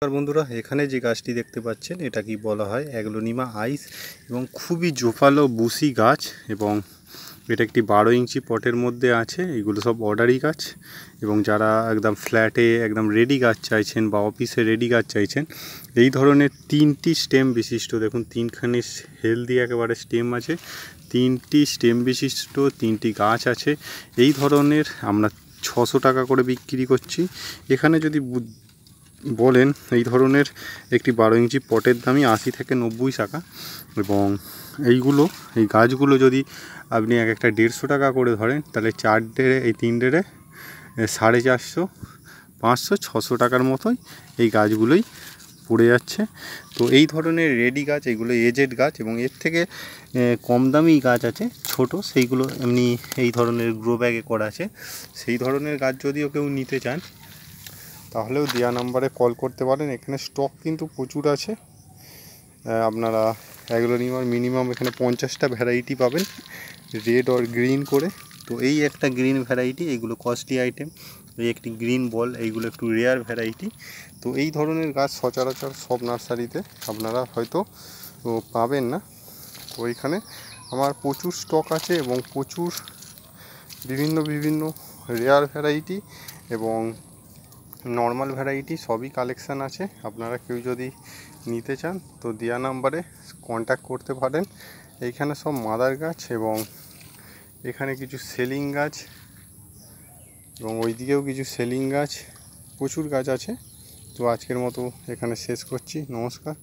আর বন্ধুরা, এখানে যে গাছটি দেখতে পাচ্ছেন এটা কি বলা হয় অ্যাগ্লোনিমা আইস এবং খুবই জোপালো বুশি গাছ এবং এটা একটি 12 ইঞ্চি পটের মধ্যে আছে। এগুলো সব অর্ডারি গাছ এবং যারা একদম ফ্ল্যাটে একদম রেডি গাছ চাইছেন বা অফিসে রেডি গাছ চাইছেন, এই ধরনের 3টি স্টেম বিশিষ্ট, দেখুন 3খানি হেলদি একেবারে স্টেম আছে, 3টি স্টেম বিশিষ্ট 3টি গাছ আছে। এই ধরনের আমরা 600 টাকা করে বিক্রি করছি। এখানে যদি বলেন এই ধরনের একটি 12 ইঞ্চি পটের দামই 80 থেকে 90 টাকা এবং এই গাছগুলো যদি আপনি একটা 150 টাকা করে ধরেন তাহলে 4 ডেড়ে এই 3 ডেড়ে 450, 500, 600 টাকার মতোই এই গাছগুলোই পড়ে যাচ্ছে। তো এই ধরনের রেডি গাছ, এগুলো এজেড গাছ এবং এর থেকে কম দামি গাছ আছে ছোট, সেইগুলো এমনি এই ধরনের গ্রো ব্যাগে করা আছে। সেই ধরনের গাছ যদিও কেউ নিতে চান তাহলেও দেওয়া নাম্বারে কল করতে পারেন। এখানে স্টক কিন্তু প্রচুর আছে। আপনারা অ্যাগ্লোনিমার মিনিমাম এখানে 50টা ভ্যারাইটি পাবেন, রেড আর গ্রিন করে। তো এই একটা গ্রিন ভ্যারাইটি, এইগুলো কস্টলি আইটেম। এই একটি গ্রিন বল, এইগুলো একটু রেয়ার ভ্যারাইটি। তো এই ধরনের গাছ সচরাচর সব নার্সারিতে আপনারা হয়তো পাবেন না। তো এইখানে আমার প্রচুর স্টক আছে এবং প্রচুর বিভিন্ন রেয়ার ভ্যারাইটি এবং নর্মাল ভ্যারাইটি সবই কালেকশান আছে। আপনারা কেউ যদি নিতে চান তো দেওয়া নাম্বারে কন্ট্যাক্ট করতে পারেন। এইখানে সব মাদার গাছ এবং এখানে কিছু সেলিং গাছ এবং ওইদিকেও কিছু সেলিং গাছ, প্রচুর গাছ আছে। তো আজকের মতো এখানে শেষ করছি। নমস্কার।